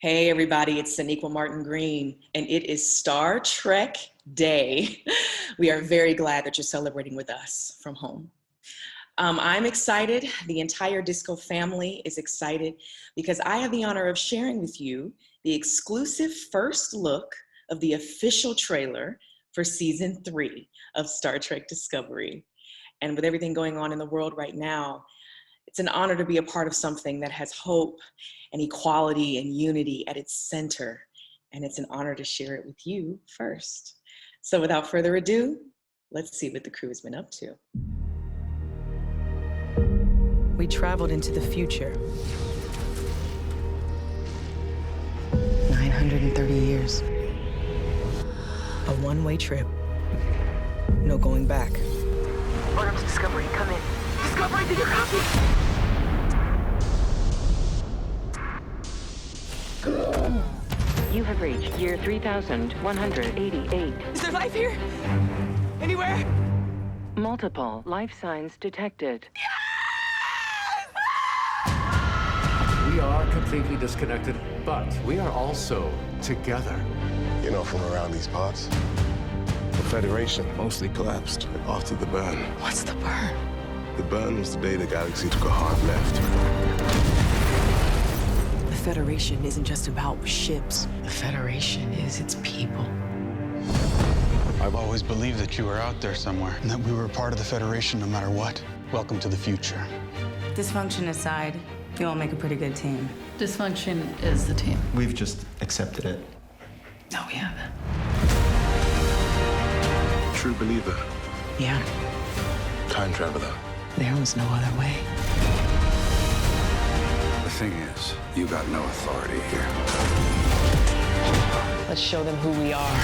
Hey everybody, it's Sonequa Martin-Green, and it is Star Trek Day. We are very glad that you're celebrating with us from home. I'm excited, the entire Disco family is excited, because I have the honor of sharing with you the exclusive first look of the official trailer for season 3 of Star Trek Discovery. And with everything going on in the world right now, it's an honor to be a part of something that has hope and equality and unity at its center. And it's an honor to share it with you first. So without further ado, let's see what the crew has been up to. We traveled into the future. 930 years. A one-way trip. No going back. Welcome to Discovery, come in. Discovery, did you copy? You have reached year 3188. Is there life here? Anywhere? Multiple life signs detected. We are completely disconnected, but we are also together. You know, from around these parts, the Federation mostly collapsed after the burn. What's the burn? The burn was the day the galaxy took a hard left. The Federation isn't just about ships. The Federation is its people. I've always believed that you were out there somewhere, and that we were a part of the Federation no matter what. Welcome to the future. Dysfunction aside, you all make a pretty good team. Dysfunction is the team. We've just accepted it. No, we haven't. True believer. Yeah. Time traveler. There was no other way. The thing is, you got no authority here. Let's show them who we are.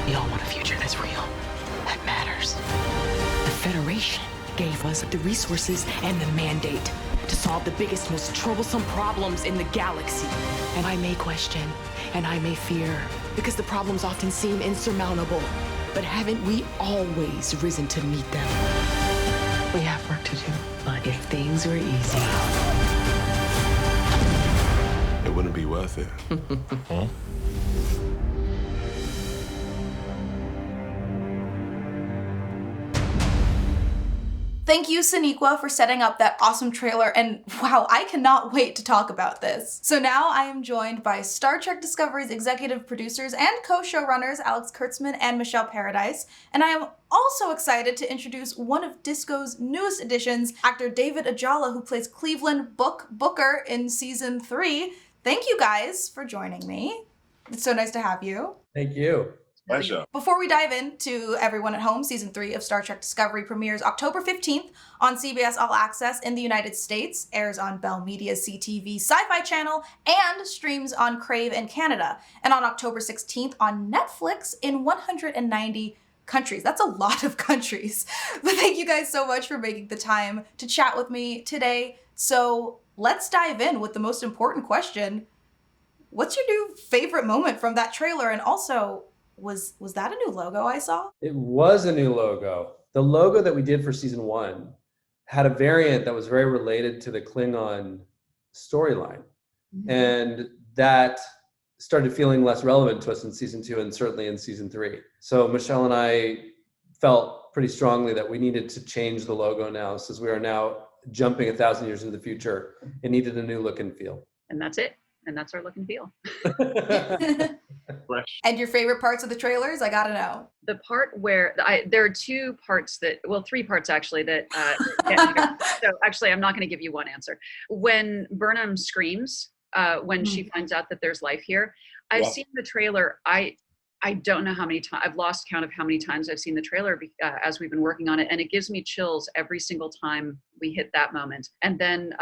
We all want a future that's real, that matters. The Federation gave us the resources and the mandate to solve the biggest, most troublesome problems in the galaxy. And I may question, and I may fear, because the problems often seem insurmountable. But haven't we always risen to meet them? We have work to do, but if things were easy... It wouldn't be worth it. Huh? Thank you, Sonequa, for setting up that awesome trailer, and wow, I cannot wait to talk about this. So now I am joined by Star Trek Discovery's executive producers and co-showrunners Alex Kurtzman and Michelle Paradise, and I am also excited to introduce one of Disco's newest additions, actor David Ajala, who plays Cleveland Booker in season 3. Thank you guys for joining me. It's so nice to have you. Thank you. Pleasure. Before we dive into everyone at home, season 3 of Star Trek Discovery premieres October 15th on CBS All Access in the United States, airs on Bell Media's CTV Sci-Fi channel, and streams on Crave in Canada. And on October 16th on Netflix in 190 countries. That's a lot of countries. But thank you guys so much for making the time to chat with me today. So let's dive in with the most important question. What's your new favorite moment from that trailer? And also, was that a new logo I saw? It was a new logo. The logo that we did for season 1 had a variant that was very related to the Klingon storyline. Mm-hmm. And that started feeling less relevant to us in season 2 and certainly in season 3. So Michelle and I felt pretty strongly that we needed to change the logo now, since we are now jumping 1,000 years into the future. It needed a new look and feel. And that's it. And that's our look and feel. And your favorite parts of the trailers? I gotta know. The part where there are 2 parts that, well, 3 parts actually that. So actually, I'm not going to give you one answer. When Burnham screams, when she finds out that there's life here, I've seen the trailer. I don't know how many times, I've lost count of how many times I've seen the trailer as we've been working on it. And it gives me chills every single time we hit that moment. And then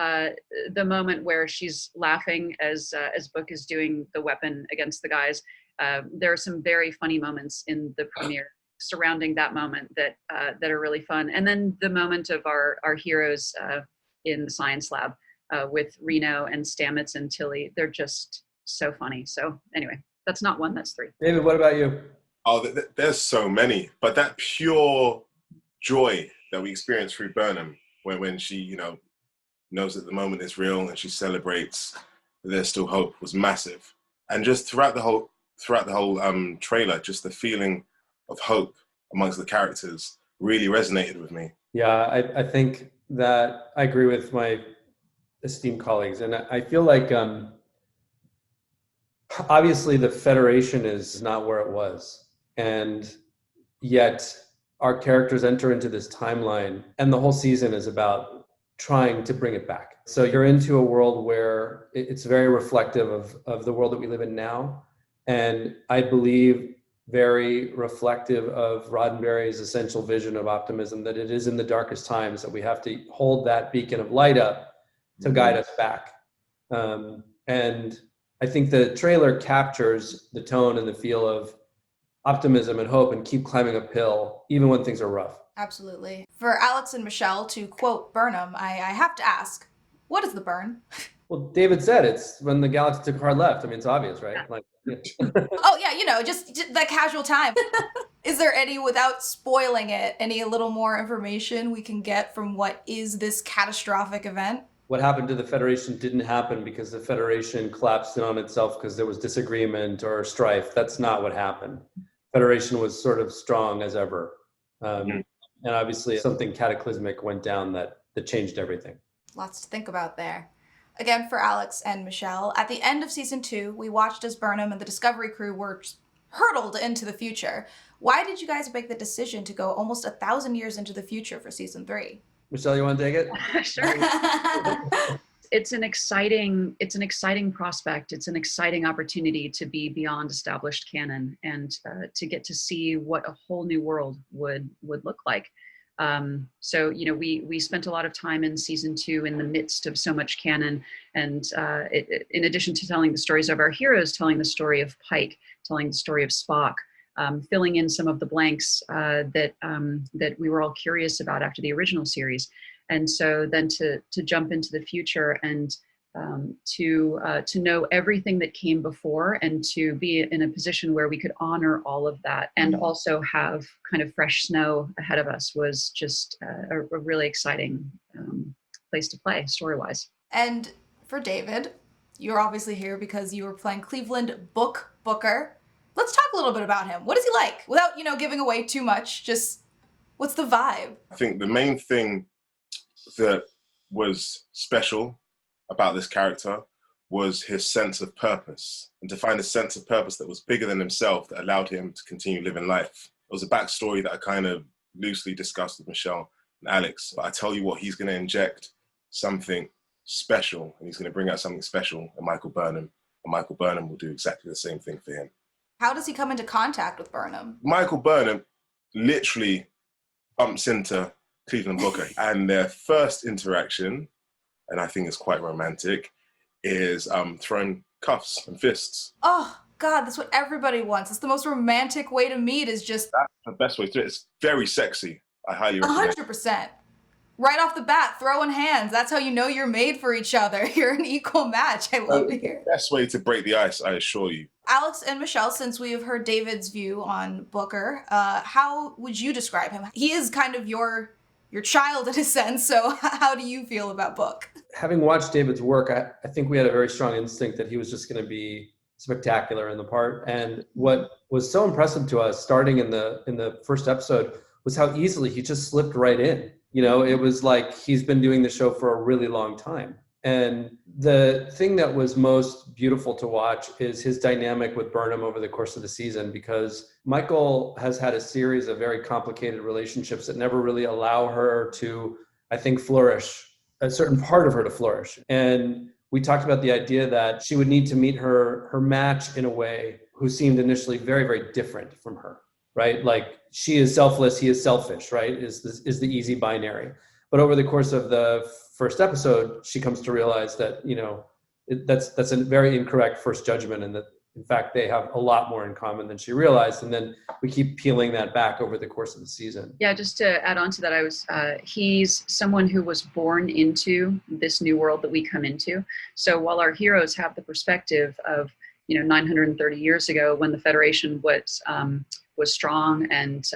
the moment where she's laughing as Book is doing the weapon against the guys. There are some very funny moments in the premiere surrounding that moment that are really fun. And then the moment of our heroes in the science lab with Reno and Stamets and Tilly. They're just so funny. So anyway. That's not 1, that's 3. David, what about you? Oh, there's so many, but that pure joy that we experience through Burnham, when she, knows that the moment is real and she celebrates that there's still hope, was massive. And just throughout the whole trailer, just the feeling of hope amongst the characters really resonated with me. Yeah, I think that I agree with my esteemed colleagues, and I feel like obviously the Federation is not where it was, and yet our characters enter into this timeline, and the whole season is about trying to bring it back. So you're into a world where it's very reflective of the world that we live in now, and I believe very reflective of Roddenberry's essential vision of optimism, that it is in the darkest times that we have to hold that beacon of light up to guide us back. And I think the trailer captures the tone and the feel of optimism and hope and keep climbing uphill, even when things are rough. Absolutely. For Alex and Michelle, to quote Burnham, I have to ask, what is the burn? Well, David said it's when the galaxy took a hard left. I mean, it's obvious, right? Like, yeah. Oh yeah, just that casual time. Is there any, without spoiling it, any little more information we can get from what is this catastrophic event? What happened to the Federation didn't happen because the Federation collapsed in on itself because there was disagreement or strife. That's not what happened. Federation was sort of strong as ever. And obviously something cataclysmic went down that changed everything. Lots to think about there. Again, for Alex and Michelle, at the end of season 2, we watched as Burnham and the Discovery crew were hurtled into the future. Why did you guys make the decision to go almost 1,000 years into the future for season 3? Michelle, you want to take it? Sure. It's an exciting prospect. It's an exciting opportunity to be beyond established canon and to get to see what a whole new world would look like. So, we spent a lot of time in season 2 in the midst of so much canon. And in addition to telling the stories of our heroes, telling the story of Pike, telling the story of Spock, filling in some of the blanks that we were all curious about after the original series. And so then to jump into the future and to know everything that came before and to be in a position where we could honor all of that and also have kind of fresh snow ahead of us was just a really exciting place to play story-wise. And for David, you're obviously here because you were playing Cleveland Booker. Let's talk a little bit about him. What is he like? Without, giving away too much, just what's the vibe? I think the main thing that was special about this character was his sense of purpose, and to find a sense of purpose that was bigger than himself that allowed him to continue living life. It was a backstory that I kind of loosely discussed with Michelle and Alex, but I tell you what, he's going to inject something special, and he's going to bring out something special in Michael Burnham, and Michael Burnham will do exactly the same thing for him. How does he come into contact with Burnham? Michael Burnham literally bumps into Cleveland Booker, and their first interaction, and I think it's quite romantic, is throwing cuffs and fists. Oh, God, that's what everybody wants. It's the most romantic way to meet, is just... That's the best way to do it. It's very sexy. I highly recommend 100%. Right off the bat, throwing hands. That's how you know you're made for each other. You're an equal match. I love to hear. Best way to break the ice, I assure you. Alex and Michelle, since we have heard David's view on Booker, how would you describe him? He is kind of your child in a sense, so how do you feel about Book? Having watched David's work, I think we had a very strong instinct that he was just going to be spectacular in the part. And what was so impressive to us starting in the first episode was how easily he just slipped right in. It was like he's been doing the show for a really long time. And the thing that was most beautiful to watch is his dynamic with Burnham over the course of the season, because Michael has had a series of very complicated relationships that never really allow her to, I think, flourish, a certain part of her to flourish. And we talked about the idea that she would need to meet her match in a way who seemed initially very, very different from her, right? Like, she is selfless, he is selfish, right? Is the easy binary. But over the course of the first episode, she comes to realize that, that's a very incorrect first judgment, and that, in fact, they have a lot more in common than she realized. And then we keep peeling that back over the course of the season. Yeah, just to add on to that, he's someone who was born into this new world that we come into. So while our heroes have the perspective of, 930 years ago when the Federation was strong and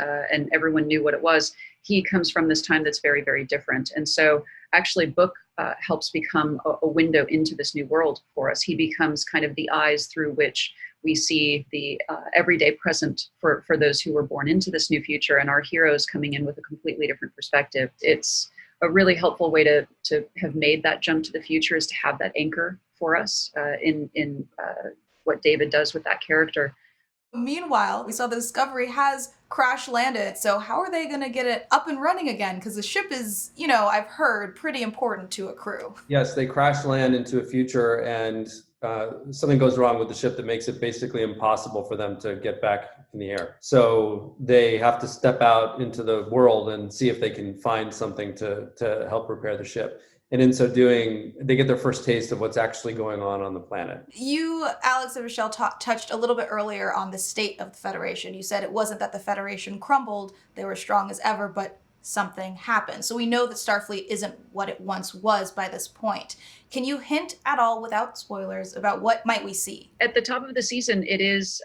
everyone knew what it was, he comes from this time that's very, very different. And so actually book helps become a window into this new world for us. He becomes kind of the eyes through which we see the everyday present for those who were born into this new future, and our heroes coming in with a completely different perspective. It's a really helpful way to have made that jump to the future, is to have that anchor for us in what David does with that character. Meanwhile, we saw the Discovery has crash landed. So how are they going to get it up and running again? Because the ship is, I've heard, pretty important to a crew. Yes, they crash land into a future, and something goes wrong with the ship that makes it basically impossible for them to get back in the air. So they have to step out into the world and see if they can find something to help repair the ship. And in so doing, they get their first taste of what's actually going on the planet. You, Alex and Michelle, touched a little bit earlier on the state of the Federation. You said it wasn't that the Federation crumbled, they were strong as ever, but something happened. So we know that Starfleet isn't what it once was by this point. Can you hint at all, without spoilers, about what might we see? At the top of the season, it is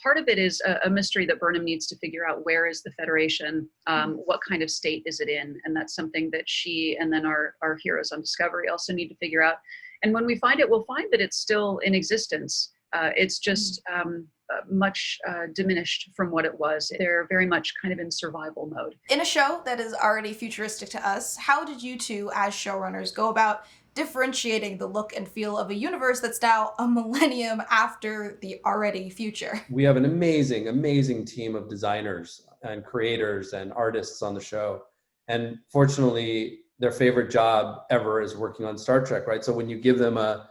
part of it is a mystery that Burnham needs to figure out. Where is the Federation? What kind of state is it in? And that's something that she and then our heroes on Discovery also need to figure out. And when we find it, we'll find that it's still in existence. It's just much diminished from what it was. They're very much kind of in survival mode. In a show that is already futuristic to us, how did you two, as showrunners, go about differentiating the look and feel of a universe that's now a millennium after the already future? We have an amazing, amazing team of designers and creators and artists on the show. And fortunately, their favorite job ever is working on Star Trek, right? So when you give them a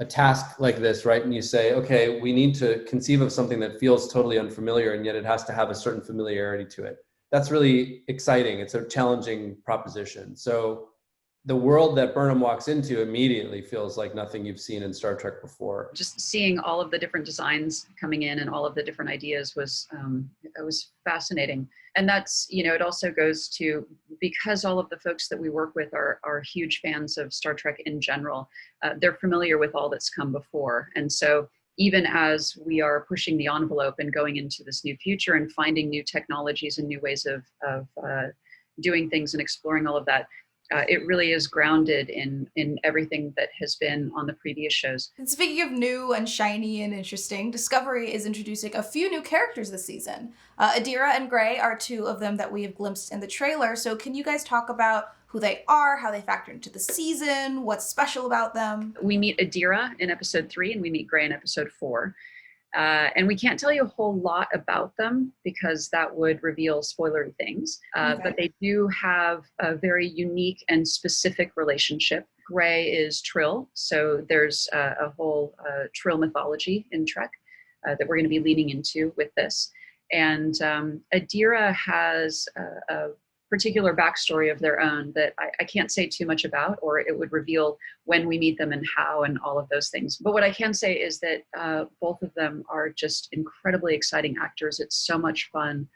task like this, right, and you say, okay, we need to conceive of something that feels totally unfamiliar, and yet it has to have a certain familiarity to it. That's really exciting. It's a challenging proposition. So the world that Burnham walks into immediately feels like nothing you've seen in Star Trek before. Just seeing all of the different designs coming in and all of the different ideas was fascinating. And that's, it also goes to, because all of the folks that we work with are huge fans of Star Trek in general, they're familiar with all that's come before. And so even as we are pushing the envelope and going into this new future and finding new technologies and new ways of doing things and exploring all of that, it really is grounded in everything that has been on the previous shows. And speaking of new and shiny and interesting, Discovery is introducing a few new characters this season. Adira and Gray are two of them that we have glimpsed in the trailer. So can you guys talk about who they are, how they factor into the season, what's special about them? We meet Adira in episode 3 and we meet Gray in episode 4. And we can't tell you a whole lot about them because that would reveal spoilery things. Okay. But they do have a very unique and specific relationship. Gray is Trill, so there's a whole Trill mythology in Trek that we're going to be leaning into with this. And Adira has a particular backstory of their own that I can't say too much about, or it would reveal when we meet them and how and all of those things. But what I can say is that both of them are just incredibly exciting actors. It's so much fun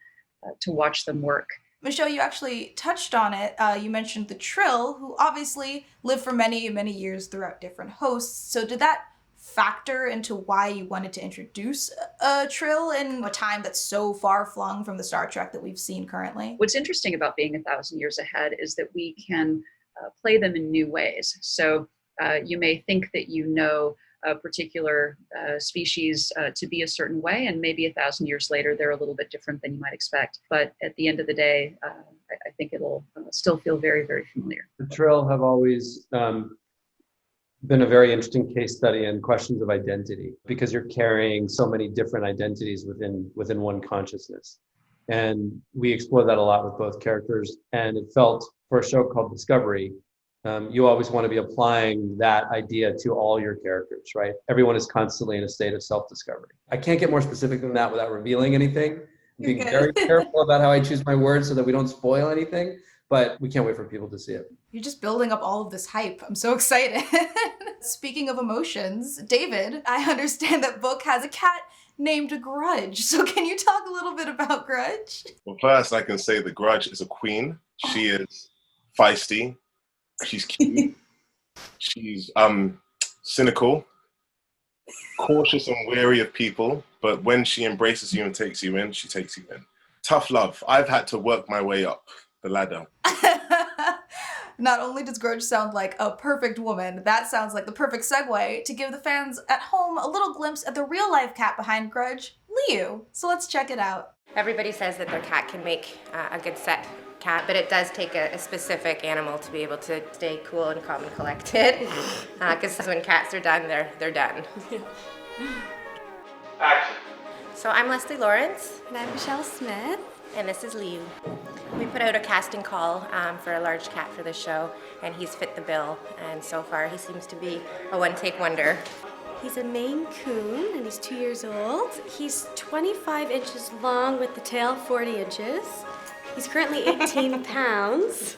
to watch them work. Michelle, you actually touched on it. You mentioned the Trill, who obviously lived for many, many years throughout different hosts. So did that factor into why you wanted to introduce a Trill in a time that's so far flung from the Star Trek that we've seen currently? What's interesting about being 1,000 years ahead is that we can play them in new ways. So you may think that you know a particular species to be a certain way, and maybe 1,000 years later they're a little bit different than you might expect. But at the end of the day, I think it'll still feel very, very familiar. The Trill have always been a very interesting case study in questions of identity, because you're carrying so many different identities within one consciousness. And we explore that a lot with both characters. And it felt, for a show called Discovery, you always want to be applying that idea to all your characters, right? Everyone is constantly in a state of self-discovery. I can't get more specific than that without revealing anything. I'm being very careful about how I choose my words so that we don't spoil anything. But we can't wait for people to see it. You're just building up all of this hype. I'm so excited. Speaking of emotions, David, I understand that Book has a cat named Grudge. So can you talk a little bit about Grudge? Well, first I can say the Grudge is a queen. She is feisty. She's cute. She's cynical, cautious and wary of people. But when she embraces you and takes you in, she takes you in. Tough love. I've had to work my way up the ladder. Not only does Grudge sound like a perfect woman, that sounds like the perfect segue to give the fans at home a little glimpse at the real-life cat behind Grudge, Liu. So let's check it out. Everybody says that their cat can make a good set cat, but it does take a specific animal to be able to stay cool and calm and collected. Because when cats are done, they're done. Action. So I'm Leslie Lawrence. And I'm Michelle Smith. And this is Liu. We put out a casting call for a large cat for the show, and he's fit the bill. And so far, he seems to be a one-take wonder. He's a Maine Coon, and he's 2 years old. He's 25 inches long with the tail 40 inches. He's currently 18 pounds.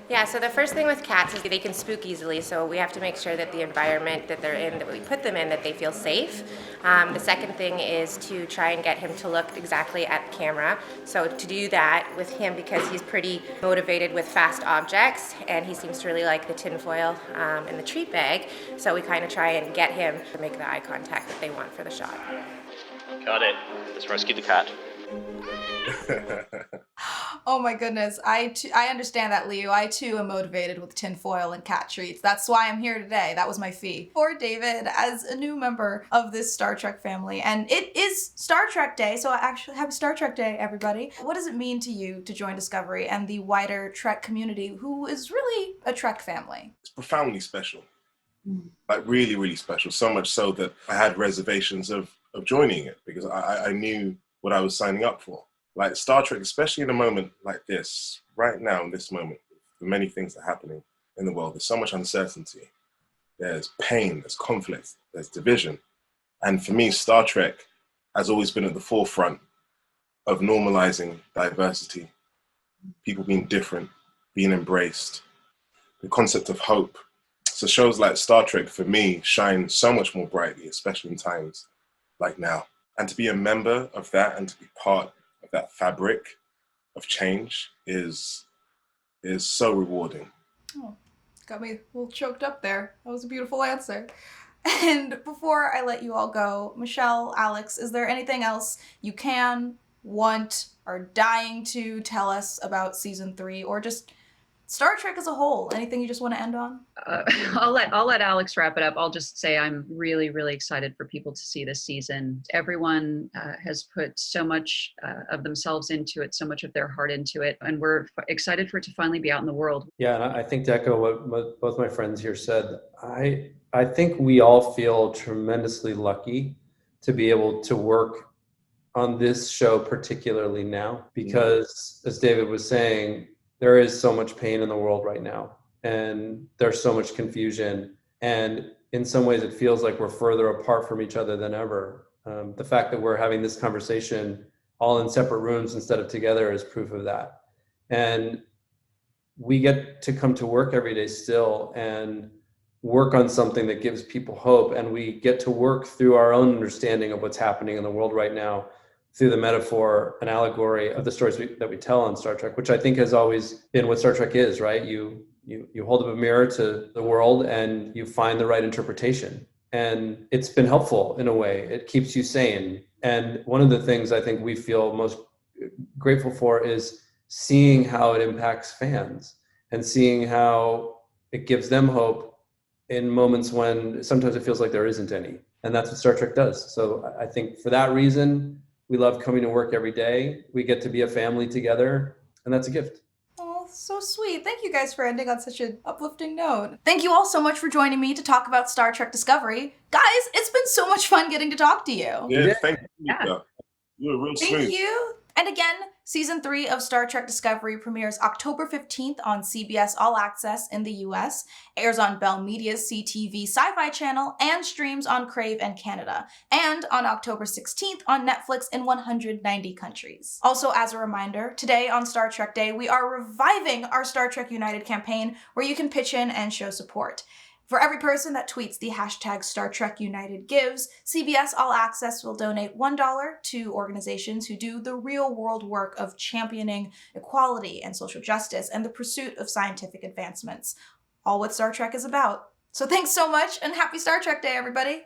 Yeah, so the first thing with cats is they can spook easily, so we have to make sure that the environment that they're in, that we put them in, that they feel safe. The second thing is to try and get him to look exactly at the camera. So to do that with him, because he's pretty motivated with fast objects, and he seems to really like the tinfoil and the treat bag, so we kind of try and get him to make the eye contact that they want for the shot. Got it. Let's rescue the cat. Oh my goodness, I understand that, Liu. I too am motivated with tinfoil and cat treats. That's why I'm here today. That was my fee. For David, as a new member of this Star Trek family, and it is Star Trek Day, so actually happy Star Trek Day, everybody. What does it mean to you to join Discovery and the wider Trek community, who is really a Trek family? It's profoundly special. Like really, really special. So much so that I had reservations of joining it because I knew what I was signing up for. Like Star Trek, especially in a moment like this, right now in this moment, the many things that are happening in the world, there's so much uncertainty. There's pain, there's conflict, there's division. And for me, Star Trek has always been at the forefront of normalizing diversity, people being different, being embraced, the concept of hope. So shows like Star Trek, for me, shine so much more brightly, especially in times like now. And to be a member of that and to be part of that fabric of change is so rewarding. Oh, got me a little choked up there. That was a beautiful answer. And before I let you all go, Michelle, Alex, is there anything else you can, want, are dying to tell us about season 3, or just Star Trek as a whole? Anything you just want to end on? I'll let Alex wrap it up. I'll just say I'm really, really excited for people to see this season. Everyone has put so much of themselves into it, so much of their heart into it, and we're excited for it to finally be out in the world. Yeah, and I think to echo what both my friends here said, I think we all feel tremendously lucky to be able to work on this show particularly now, because as David was saying, there is so much pain in the world right now, and there's so much confusion. And in some ways, it feels like we're further apart from each other than ever. The fact that we're having this conversation all in separate rooms instead of together is proof of that. And we get to come to work every day still and work on something that gives people hope. And we get to work through our own understanding of what's happening in the world right now, through the metaphor and allegory of the stories that we tell on Star Trek, which I think has always been what Star Trek is, right? You hold up a mirror to the world and you find the right interpretation. And it's been helpful in a way. It keeps you sane. And one of the things I think we feel most grateful for is seeing how it impacts fans and seeing how it gives them hope in moments when sometimes it feels like there isn't any. And that's what Star Trek does. So I think for that reason, we love coming to work every day. We get to be a family together, and that's a gift. Oh, so sweet. Thank you guys for ending on such an uplifting note. Thank you all so much for joining me to talk about Star Trek Discovery. Guys, it's been so much fun getting to talk to you. Yeah, thank you. Yeah. You were real smooth. Thank you. And again, Season 3 of Star Trek Discovery premieres October 15th on CBS All Access in the US, airs on Bell Media's CTV Sci-Fi Channel, and streams on Crave in Canada, and on October 16th on Netflix in 190 countries. Also, as a reminder, today on Star Trek Day, we are reviving our Star Trek United campaign, where you can pitch in and show support. For every person that tweets the hashtag Star Trek United Gives, CBS All Access will donate $1 to organizations who do the real-world work of championing equality and social justice and the pursuit of scientific advancements. All what Star Trek is about. So thanks so much, and happy Star Trek Day, everybody!